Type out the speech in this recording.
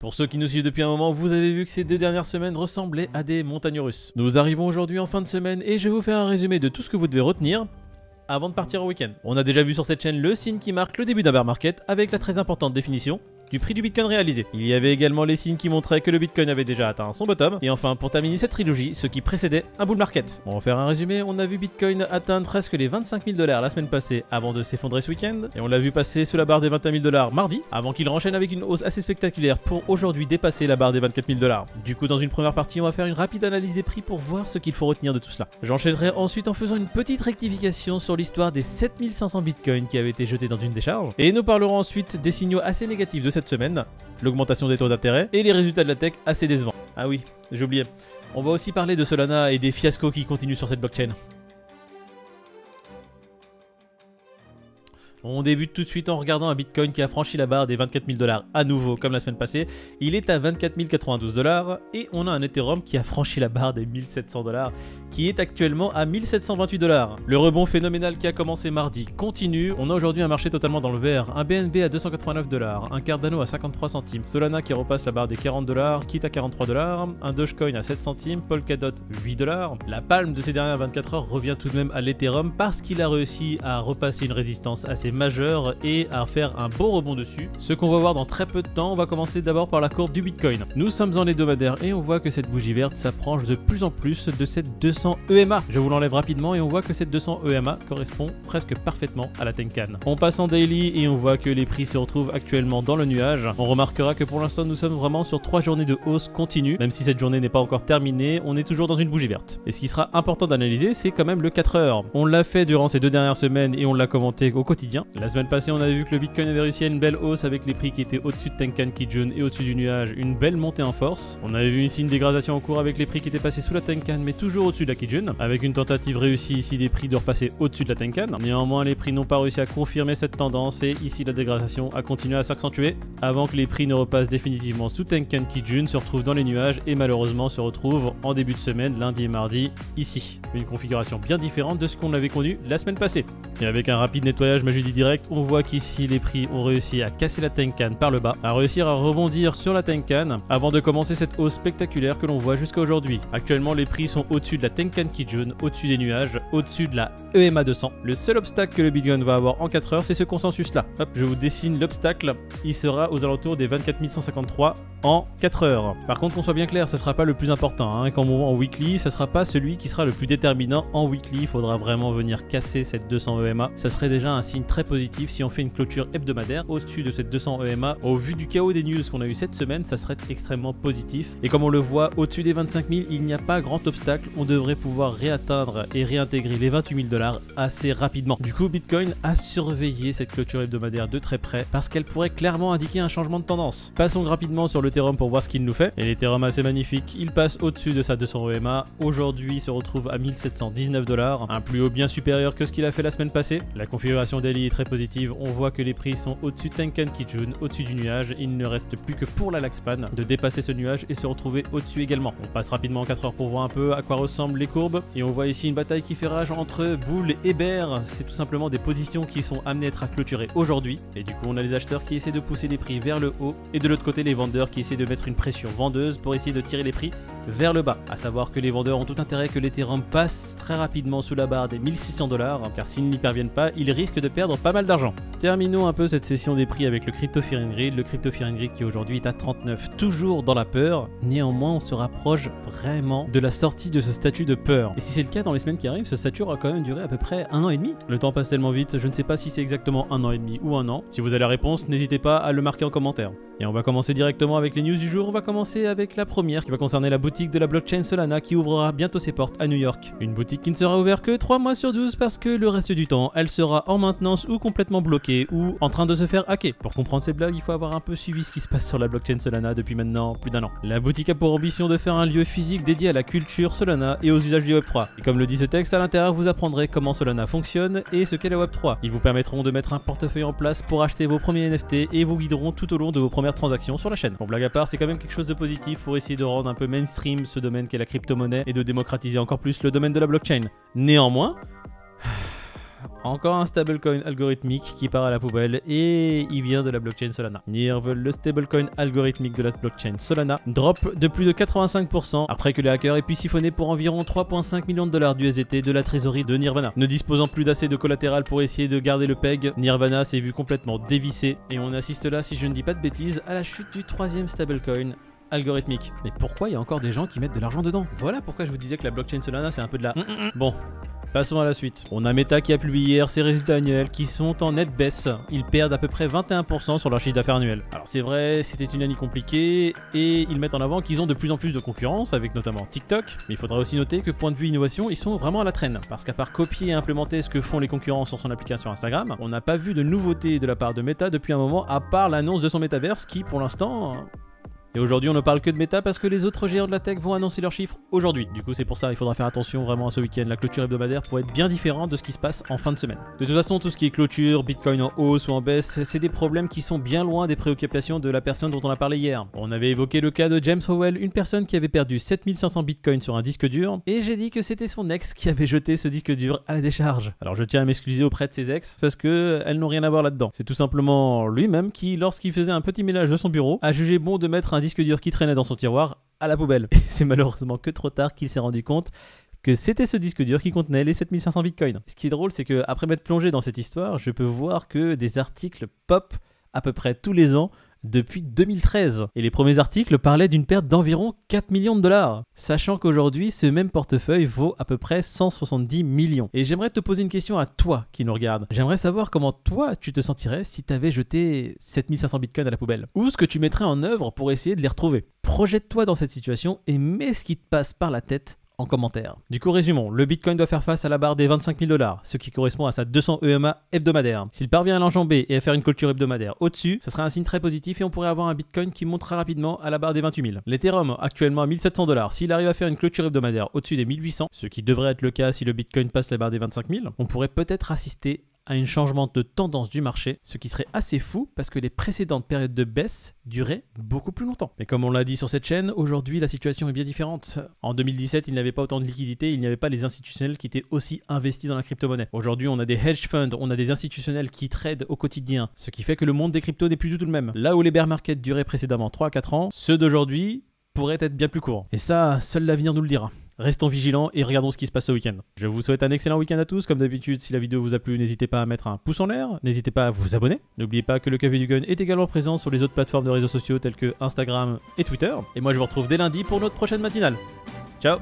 Pour ceux qui nous suivent depuis un moment, vous avez vu que ces 2 dernières semaines ressemblaient à des montagnes russes. Nous arrivons aujourd'hui en fin de semaine et je vais vous faire un résumé de tout ce que vous devez retenir avant de partir au week-end. On a déjà vu sur cette chaîne le signe qui marque le début d'un bear market avec la très importante définition du prix du Bitcoin réalisé. Il y avait également les signes qui montraient que le Bitcoin avait déjà atteint son bottom. Et enfin, pour terminer cette trilogie, ce qui précédait un bull market. Bon, on va faire un résumé. On a vu Bitcoin atteindre presque les 25 000 $ la semaine passée avant de s'effondrer ce week-end. Et on l'a vu passer sous la barre des 21 000 $ mardi, avant qu'il renchaîne avec une hausse assez spectaculaire pour aujourd'hui dépasser la barre des 24 000 $. Du coup, dans une première partie, on va faire une rapide analyse des prix pour voir ce qu'il faut retenir de tout cela. J'enchaînerai ensuite en faisant une petite rectification sur l'histoire des 7500 Bitcoins qui avaient été jetés dans une décharge. Et nous parlerons ensuite des signaux assez négatifs de cette semaine, l'augmentation des taux d'intérêt et les résultats de la tech assez décevants. Ah oui, j'ai oublié. On va aussi parler de Solana et des fiascos qui continuent sur cette blockchain. On débute tout de suite en regardant un Bitcoin qui a franchi la barre des 24 000 $ à nouveau comme la semaine passée. Il est à 24 092 $ et on a un Ethereum qui a franchi la barre des 1700 $ qui est actuellement à 1728 $. Le rebond phénoménal qui a commencé mardi continue. On a aujourd'hui un marché totalement dans le vert. Un BNB à 289 $, un Cardano à 53 centimes, Solana qui repasse la barre des 40 $, Kit à 43 $, un Dogecoin à 7 centimes, Polkadot 8 $. La palme de ces dernières 24 heures revient tout de même à l'Ethereum parce qu'il a réussi à repasser une résistance assez majeur et à faire un beau rebond dessus. Ce qu'on va voir dans très peu de temps. On va commencer d'abord par la courbe du Bitcoin. Nous sommes en hebdomadaire et on voit que cette bougie verte s'approche de plus en plus de cette 200 EMA. Je vous l'enlève rapidement et on voit que cette 200 EMA correspond presque parfaitement à la Tenkan. On passe en daily et on voit que les prix se retrouvent actuellement dans le nuage. On remarquera que pour l'instant nous sommes vraiment sur 3 journées de hausse continue. Même si cette journée n'est pas encore terminée, on est toujours dans une bougie verte. Et ce qui sera important d'analyser, c'est quand même le 4 heures. On l'a fait durant ces 2 dernières semaines et on l'a commenté au quotidien. La semaine passée, on avait vu que le Bitcoin avait réussi à une belle hausse avec les prix qui étaient au-dessus de Tenkan Kijun et au-dessus du nuage, une belle montée en force. On avait vu une signe dégradation en cours avec les prix qui étaient passés sous la Tenkan mais toujours au-dessus de la Kijun, avec une tentative réussie ici des prix de repasser au-dessus de la Tenkan. Néanmoins, les prix n'ont pas réussi à confirmer cette tendance et ici la dégradation a continué à s'accentuer avant que les prix ne repassent définitivement sous Tenkan Kijun, se retrouvent dans les nuages et malheureusement se retrouvent en début de semaine, lundi et mardi, ici. Une configuration bien différente de ce qu'on avait connu la semaine passée. Et avec un rapide nettoyage Majudi direct, on voit qu'ici les prix ont réussi à casser la Tenkan par le bas, à réussir à rebondir sur la Tenkan avant de commencer cette hausse spectaculaire que l'on voit jusqu'à aujourd'hui. Actuellement les prix sont au-dessus de la Tenkan Kijun, au-dessus des nuages, au-dessus de la EMA 200. Le seul obstacle que le Bitcoin va avoir en 4 heures, c'est ce consensus là. Hop, je vous dessine l'obstacle, il sera aux alentours des 24 153 en 4 heures. Par contre qu'on soit bien clair, ça sera pas le plus important, hein. Quand on va en weekly, ça sera pas celui qui sera le plus déterminant en weekly. Il faudra vraiment venir casser cette 200 EMA. Ça serait déjà un signe très positif si on fait une clôture hebdomadaire au-dessus de cette 200 EMA. Au vu du chaos des news qu'on a eu cette semaine, ça serait extrêmement positif. Et comme on le voit au-dessus des 25 000, il n'y a pas grand obstacle. On devrait pouvoir réatteindre et réintégrer les 28 000 $ assez rapidement. Du coup, Bitcoin a surveillé cette clôture hebdomadaire de très près parce qu'elle pourrait clairement indiquer un changement de tendance. Passons rapidement sur l'Ethereum pour voir ce qu'il nous fait. Et l'Ethereum assez magnifique, il passe au-dessus de sa 200 EMA. Aujourd'hui, il se retrouve à 1719 $, un plus haut bien supérieur que ce qu'il a fait la semaine passée. La configuration daily est très positive. On voit que les prix sont au-dessus de Tenkan Kijun, au-dessus du nuage. Il ne reste plus que pour la Laxpan de dépasser ce nuage et se retrouver au-dessus également. On passe rapidement en 4 heures pour voir un peu à quoi ressemblent les courbes. Et on voit ici une bataille qui fait rage entre bull et bear. C'est tout simplement des positions qui sont amenées à être clôturées aujourd'hui. Et du coup, on a les acheteurs qui essaient de pousser les prix vers le haut. Et de l'autre côté, les vendeurs qui essaient de mettre une pression vendeuse pour essayer de tirer les prix vers le bas. À savoir que les vendeurs ont tout intérêt que l'Ethereum passe très rapidement sous la barre des 1600 $, car s'ils n'y parviennent pas, ils risquent de perdre pas mal d'argent. Terminons un peu cette session des prix avec le Crypto Fear and Greed. Le Crypto Fear and Greed qui aujourd'hui est à 39, toujours dans la peur. Néanmoins, on se rapproche vraiment de la sortie de ce statut de peur. Et si c'est le cas dans les semaines qui arrivent, ce statut aura quand même duré à peu près 1 an et demi. Le temps passe tellement vite, je ne sais pas si c'est exactement 1 an et demi ou 1 an. Si vous avez la réponse, n'hésitez pas à le marquer en commentaire. Et on va commencer directement avec les news du jour. On va commencer avec la première qui va concerner la boutique de la blockchain Solana qui ouvrira bientôt ses portes à New York. Une boutique qui ne sera ouverte que 3 mois sur 12 parce que le reste du temps, elle sera en maintenance ou complètement bloquée ou en train de se faire hacker. Pour comprendre ces blagues, il faut avoir un peu suivi ce qui se passe sur la blockchain Solana depuis maintenant plus d'1 an. La boutique a pour ambition de faire un lieu physique dédié à la culture Solana et aux usages du Web3. Et comme le dit ce texte, à l'intérieur, vous apprendrez comment Solana fonctionne et ce qu'est la Web3. Ils vous permettront de mettre un portefeuille en place pour acheter vos premiers NFT et vous guideront tout au long de vos premières transactions sur la chaîne. Bon, blague à part, c'est quand même quelque chose de positif pour essayer de rendre un peu mainstream ce domaine qu'est la crypto-monnaie et de démocratiser encore plus le domaine de la blockchain. Néanmoins, Encore un stablecoin algorithmique qui part à la poubelle et il vient de la blockchain Solana. Nirv, le stablecoin algorithmique de la blockchain Solana, drop de plus de 85% après que les hackers aient pu siphonner pour environ 3,5 millions de dollars d'USDT de la trésorerie de Nirvana. Ne disposant plus d'assez de collatéral pour essayer de garder le peg, Nirvana s'est vu complètement dévissé et on assiste là, si je ne dis pas de bêtises, à la chute du troisième stablecoin algorithmique. Mais pourquoi il y a encore des gens qui mettent de l'argent dedans? Voilà pourquoi je vous disais que la blockchain Solana c'est un peu de la... Bon. Passons à la suite. On a Meta qui a publié hier ses résultats annuels qui sont en nette baisse. Ils perdent à peu près 21% sur leur chiffre d'affaires annuel. Alors c'est vrai, c'était une année compliquée et ils mettent en avant qu'ils ont de plus en plus de concurrence avec notamment TikTok. Mais il faudra aussi noter que point de vue innovation, ils sont vraiment à la traîne. Parce qu'à part copier et implémenter ce que font les concurrents sur son application Instagram, on n'a pas vu de nouveautés de la part de Meta depuis un moment à part l'annonce de son métaverse qui pour l'instant... Et aujourd'hui on ne parle que de Meta parce que les autres géants de la tech vont annoncer leurs chiffres aujourd'hui. Du coup c'est pour ça il faudra faire attention vraiment à ce week-end. La clôture hebdomadaire pourrait être bien différente de ce qui se passe en fin de semaine. De toute façon tout ce qui est clôture, Bitcoin en hausse ou en baisse, c'est des problèmes qui sont bien loin des préoccupations de la personne dont on a parlé hier. On avait évoqué le cas de James Howell, une personne qui avait perdu 7500 Bitcoins sur un disque dur, et j'ai dit que c'était son ex qui avait jeté ce disque dur à la décharge. Alors je tiens à m'excuser auprès de ses ex parce que elles n'ont rien à voir là-dedans. C'est tout simplement lui-même qui, lorsqu'il faisait un petit ménage de son bureau, a jugé bon de mettre un disque dur qui traînait dans son tiroir à la poubelle. Et c'est malheureusement que trop tard qu'il s'est rendu compte que c'était ce disque dur qui contenait les 7500 bitcoins. Ce qui est drôle, c'est que après m'être plongé dans cette histoire, je peux voir que des articles pop à peu près tous les ans depuis 2013. Et les premiers articles parlaient d'une perte d'environ 4 millions de dollars. Sachant qu'aujourd'hui, ce même portefeuille vaut à peu près 170 millions. Et j'aimerais te poser une question à toi qui nous regarde. J'aimerais savoir comment toi, tu te sentirais si tu avais jeté 7500 bitcoins à la poubelle. Ou ce que tu mettrais en œuvre pour essayer de les retrouver. Projette-toi dans cette situation et mets ce qui te passe par la tête en commentaire. Du coup, résumons. Le Bitcoin doit faire face à la barre des 25 000 $, ce qui correspond à sa 200 EMA hebdomadaire. S'il parvient à l'enjamber et à faire une clôture hebdomadaire au-dessus, ce serait un signe très positif et on pourrait avoir un Bitcoin qui monte très rapidement à la barre des 28 000. L'Ethereum, actuellement à 1700 $, s'il arrive à faire une clôture hebdomadaire au-dessus des 1800, ce qui devrait être le cas si le Bitcoin passe la barre des 25 000, on pourrait peut-être assister à un changement de tendance du marché, ce qui serait assez fou parce que les précédentes périodes de baisse duraient beaucoup plus longtemps. Mais comme on l'a dit sur cette chaîne, aujourd'hui la situation est bien différente. En 2017, il n'y avait pas autant de liquidités, il n'y avait pas les institutionnels qui étaient aussi investis dans la crypto-monnaie. Aujourd'hui, on a des hedge funds, on a des institutionnels qui tradent au quotidien, ce qui fait que le monde des cryptos n'est plus du tout le même. Là où les bear markets duraient précédemment 3 à 4 ans, ceux d'aujourd'hui pourraient être bien plus courts. Et ça, seul l'avenir nous le dira. Restons vigilants et regardons ce qui se passe ce week-end. Je vous souhaite un excellent week-end à tous. Comme d'habitude, si la vidéo vous a plu, n'hésitez pas à mettre un pouce en l'air. N'hésitez pas à vous abonner. N'oubliez pas que le Café du Gun est également présent sur les autres plateformes de réseaux sociaux telles que Instagram et Twitter. Et moi, je vous retrouve dès lundi pour notre prochaine matinale. Ciao!